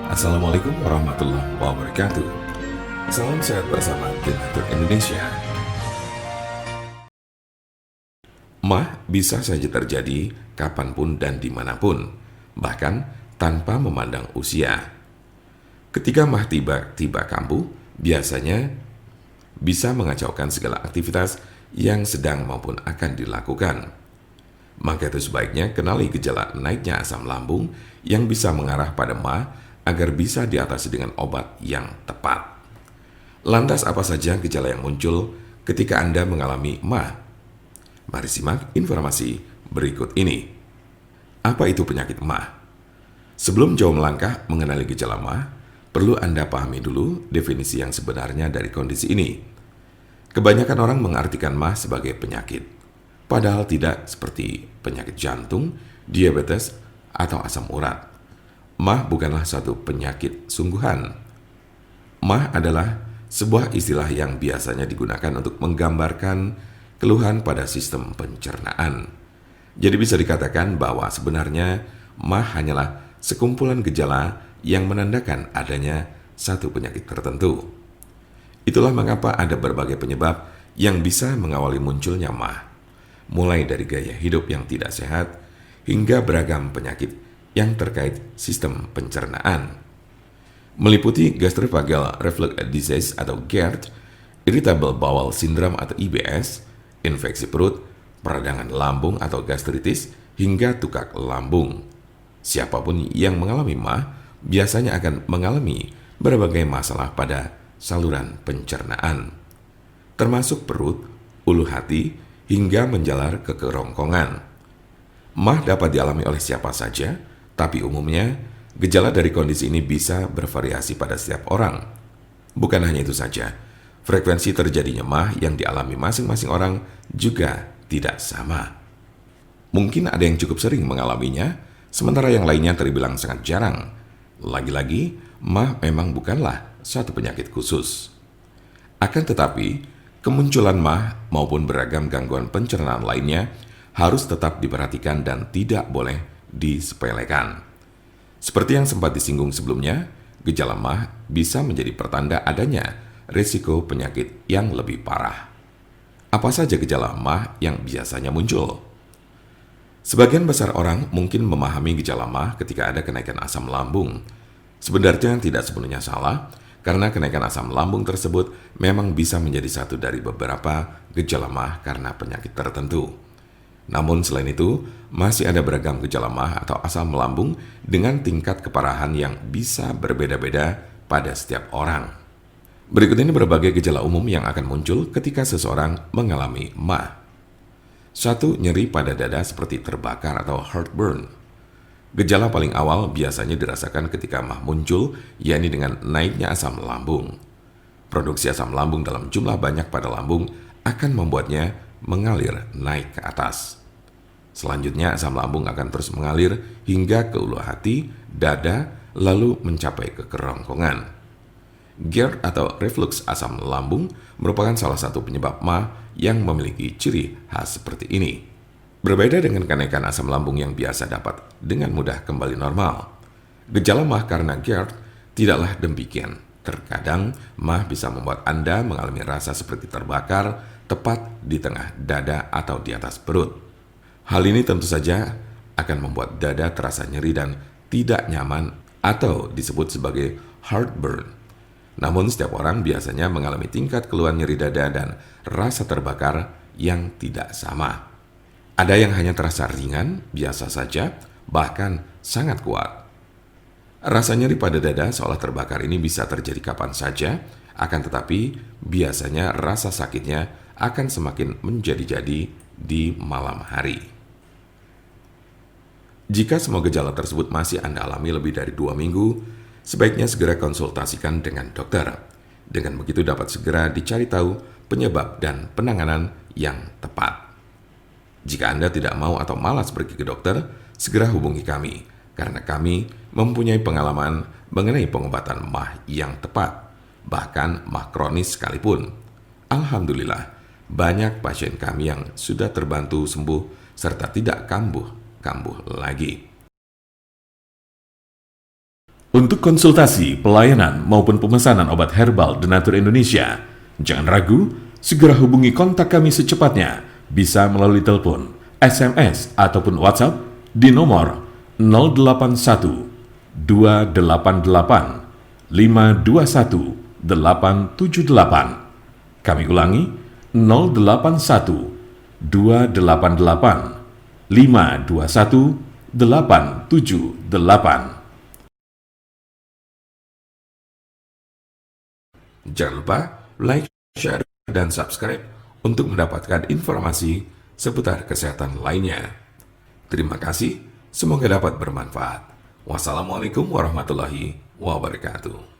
Assalamualaikum warahmatullahi wabarakatuh. Salam sehat bersama tim Dokter Indonesia. MAH bisa saja terjadi kapanpun dan dimanapun, bahkan tanpa memandang usia. Ketika MAH tiba-tiba kambuh, biasanya bisa mengacaukan segala aktivitas yang sedang maupun akan dilakukan. Maka itu sebaiknya kenali gejala naiknya asam lambung yang bisa mengarah pada MAH agar bisa diatasi dengan obat yang tepat. Lantas apa saja gejala yang muncul ketika Anda mengalami MAH? Mari simak informasi berikut ini. Apa itu penyakit MAH? Sebelum jauh melangkah mengenali gejala MAH, perlu Anda pahami dulu definisi yang sebenarnya dari kondisi ini. Kebanyakan orang mengartikan MAH sebagai penyakit, padahal tidak seperti penyakit jantung, diabetes, atau asam urat. MAH bukanlah suatu penyakit sungguhan. MAH adalah sebuah istilah yang biasanya digunakan untuk menggambarkan keluhan pada sistem pencernaan. Jadi bisa dikatakan bahwa sebenarnya MAH hanyalah sekumpulan gejala yang menandakan adanya satu penyakit tertentu. Itulah mengapa ada berbagai penyebab yang bisa mengawali munculnya MAH, mulai dari gaya hidup yang tidak sehat hingga beragam penyakit yang terkait sistem pencernaan. Meliputi gastroesophageal reflux disease atau GERD, irritable bowel syndrome atau IBS, infeksi perut, peradangan lambung atau gastritis, hingga tukak lambung. Siapapun yang mengalami MAH biasanya akan mengalami berbagai masalah pada saluran pencernaan, termasuk perut, ulu hati, hingga menjalar ke kerongkongan. MAH dapat dialami oleh siapa saja, tapi umumnya gejala dari kondisi ini bisa bervariasi pada setiap orang. Bukan hanya itu saja, frekuensi terjadinya MAH yang dialami masing-masing orang juga tidak sama. Mungkin ada yang cukup sering mengalaminya, sementara yang lainnya terbilang sangat jarang. Lagi-lagi, MAH memang bukanlah suatu penyakit khusus. Akan tetapi, kemunculan MAH maupun beragam gangguan pencernaan lainnya harus tetap diperhatikan dan tidak boleh disepelekan. Seperti yang sempat disinggung sebelumnya, gejala MAH bisa menjadi pertanda adanya risiko penyakit yang lebih parah. Apa saja gejala MAH yang biasanya muncul? Sebagian besar orang mungkin memahami gejala MAH ketika ada kenaikan asam lambung. Sebenarnya tidak sepenuhnya salah, karena kenaikan asam lambung tersebut memang bisa menjadi satu dari beberapa gejala MAH karena penyakit tertentu. Namun selain itu, masih ada beragam gejala MAH atau asam lambung dengan tingkat keparahan yang bisa berbeda-beda pada setiap orang. Berikut ini berbagai gejala umum yang akan muncul ketika seseorang mengalami MAH. 1. Nyeri pada dada seperti terbakar atau heartburn. Gejala paling awal biasanya dirasakan ketika MAH muncul, yakni dengan naiknya asam lambung. Produksi asam lambung dalam jumlah banyak pada lambung akan membuatnya mengalir naik ke atas. Selanjutnya asam lambung akan terus mengalir hingga ke ulu hati, dada, lalu mencapai ke kerongkongan. GERD atau reflux asam lambung merupakan salah satu penyebab MAH yang memiliki ciri khas seperti ini. Berbeda dengan kenaikan asam lambung yang biasa dapat dengan mudah kembali normal, gejala MAH karena GERD tidaklah demikian. Terkadang MAH bisa membuat Anda mengalami rasa seperti terbakar tepat di tengah dada atau di atas perut. Hal ini tentu saja akan membuat dada terasa nyeri dan tidak nyaman atau disebut sebagai heartburn. Namun setiap orang biasanya mengalami tingkat keluhan nyeri dada dan rasa terbakar yang tidak sama. Ada yang hanya terasa ringan, biasa saja, bahkan sangat kuat. Rasa nyeri pada dada seolah terbakar ini bisa terjadi kapan saja, akan tetapi biasanya rasa sakitnya akan semakin menjadi-jadi di malam hari. Jika semua gejala tersebut masih Anda alami lebih dari 2 minggu, sebaiknya segera konsultasikan dengan dokter. Dengan begitu dapat segera dicari tahu penyebab dan penanganan yang tepat. Jika Anda tidak mau atau malas pergi ke dokter, segera hubungi kami, karena kami mempunyai pengalaman mengenai pengobatan MAH yang tepat, bahkan MAH kronis sekalipun. Alhamdulillah, banyak pasien kami yang sudah terbantu sembuh serta tidak kambuh lagi. Untuk konsultasi, pelayanan, maupun pemesanan obat herbal Denatur Indonesia, jangan ragu, segera hubungi kontak kami secepatnya, bisa melalui telepon, SMS, ataupun WhatsApp di nomor 081 288 521 878. Kami ulangi, 081 288 521 878. Jangan lupa like, share, dan subscribe untuk mendapatkan informasi seputar kesehatan lainnya. Terima kasih, semoga dapat bermanfaat. Wassalamualaikum warahmatullahi wabarakatuh.